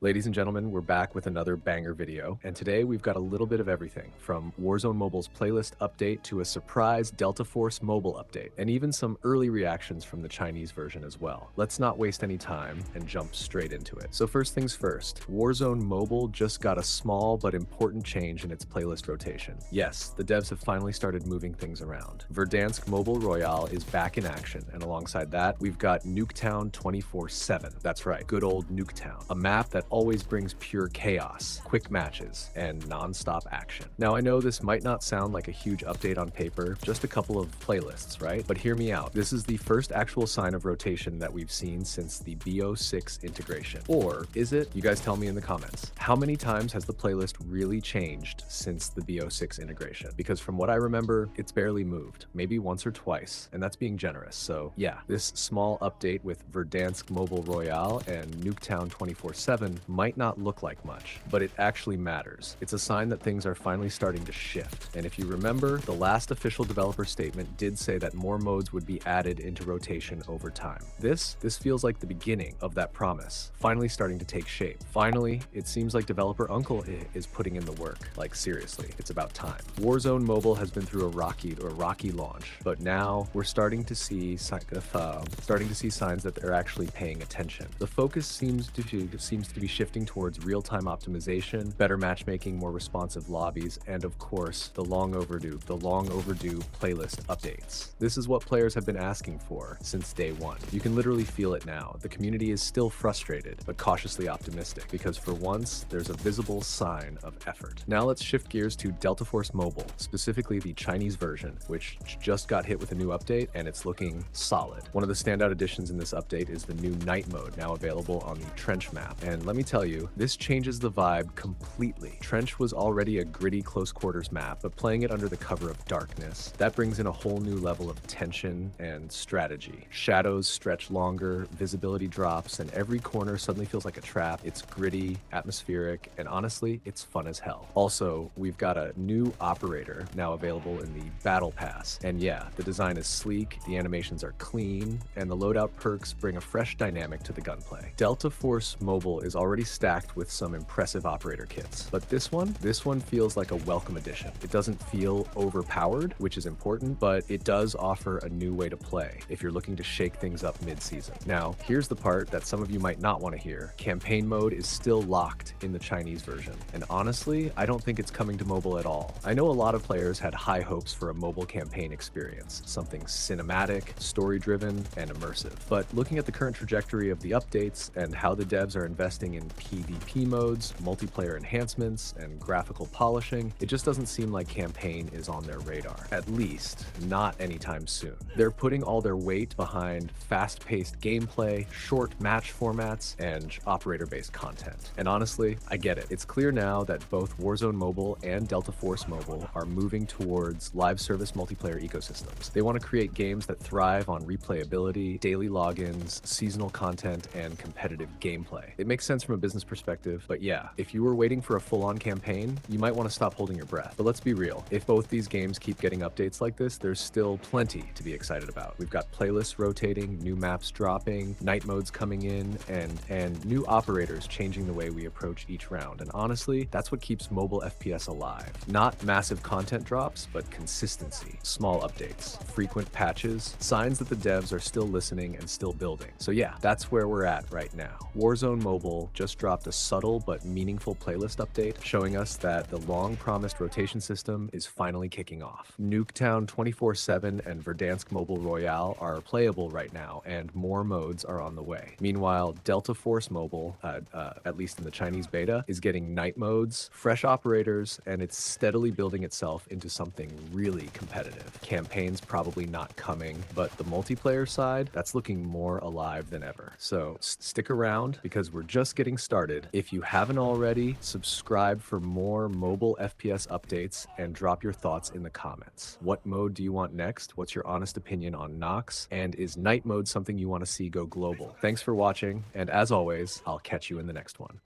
Ladies and gentlemen, we're back with another banger video, and today we've got a little bit of everything, from Warzone Mobile's playlist update to a surprise Delta Force mobile update, and even some early reactions from the Chinese version as well. Let's not waste any time and jump straight into it. So first things first, Warzone Mobile just got a small but important change in its playlist rotation. Yes, the devs have finally started moving things around. Verdansk Mobile Royale is back in action, and alongside that, we've got Nuketown 24/7. That's right, good old Nuketown, a map that always brings pure chaos, quick matches, and non-stop action. Now, I know this might not sound like a huge update on paper, just a couple of playlists, right? But hear me out. This is the first actual sign of rotation that we've seen since the BO6 integration. Or is it? You guys tell me in the comments. How many times has the playlist really changed since the BO6 integration? Because from what I remember, it's barely moved. Maybe once or twice, and that's being generous. So yeah, this small update with Verdansk Mobile Royale and Nuketown 24/7 might not look like much, but it actually matters. It's a sign that things are finally starting to shift. And if you remember, the last official developer statement did say that more modes would be added into rotation over time. This feels like the beginning of that promise, finally starting to take shape. Finally, it seems like developer Uncle is putting in the work. Like seriously, it's about time. Warzone Mobile has been through a rocky launch, but now we're starting to see signs that they're actually paying attention. The focus seems to be shifting towards real-time optimization, better matchmaking, more responsive lobbies, and of course, the long overdue playlist updates. This is what players have been asking for since day one. You can literally feel it now. The community is still frustrated, but cautiously optimistic, because for once, there's a visible sign of effort. Now let's shift gears to Delta Force Mobile, specifically the Chinese version, which just got hit with a new update, and it's looking solid. One of the standout additions in this update is the new night mode, now available on the Trench map. And let me tell you, this changes the vibe completely. Trench was already a gritty close quarters map, but playing it under the cover of darkness, that brings in a whole new level of tension and strategy. Shadows stretch longer, visibility drops, and every corner suddenly feels like a trap. It's gritty, atmospheric, and honestly, it's fun as hell. Also, we've got a new operator now available in the Battle Pass. And yeah, the design is sleek, the animations are clean, and the loadout perks bring a fresh dynamic to the gunplay. Delta Force Mobile is already stacked with some impressive operator kits, but this one feels like a welcome addition. It doesn't feel overpowered, which is important, but it does offer a new way to play if you're looking to shake things up mid-season. Now, here's the part that some of you might not want to hear. Campaign mode is still locked in the Chinese version, and honestly, I don't think it's coming to mobile at all. I know a lot of players had high hopes for a mobile campaign experience, something cinematic, story-driven, and immersive. But looking at the current trajectory of the updates and how the devs are investing in PvP modes, multiplayer enhancements, and graphical polishing, it just doesn't seem like campaign is on their radar. At least, not anytime soon. They're putting all their weight behind fast-paced gameplay, short match formats, and operator-based content. And honestly, I get it. It's clear now that both Warzone Mobile and Delta Force Mobile are moving towards live service multiplayer ecosystems. They want to create games that thrive on replayability, daily logins, seasonal content, and competitive gameplay. It makes sense from a business perspective, but yeah, if you were waiting for a full-on campaign, you might want to stop holding your breath. But let's be real, if both these games keep getting updates like this, there's still plenty to be excited about. We've got playlists rotating, new maps dropping, night modes coming in, and new operators changing the way we approach each round. And honestly, that's what keeps mobile FPS alive. Not massive content drops, but consistency, small updates, frequent patches, signs that the devs are still listening and still building. So yeah, that's where we're at right now. Warzone Mobile just dropped a subtle but meaningful playlist update, showing us that the long-promised rotation system is finally kicking off. Nuketown 24/7 and Verdansk Mobile Royale are playable right now, and more modes are on the way. Meanwhile, Delta Force Mobile, at least in the Chinese beta, is getting night modes, fresh operators, and it's steadily building itself into something really competitive. Campaigns probably not coming, but the multiplayer side, that's looking more alive than ever. So stick around because we're just getting started. If you haven't already, subscribe for more mobile FPS updates and drop your thoughts in the comments. What mode do you want next? What's your honest opinion on Nox? And is night mode something you want to see go global? Thanks for watching, and as always, I'll catch you in the next one.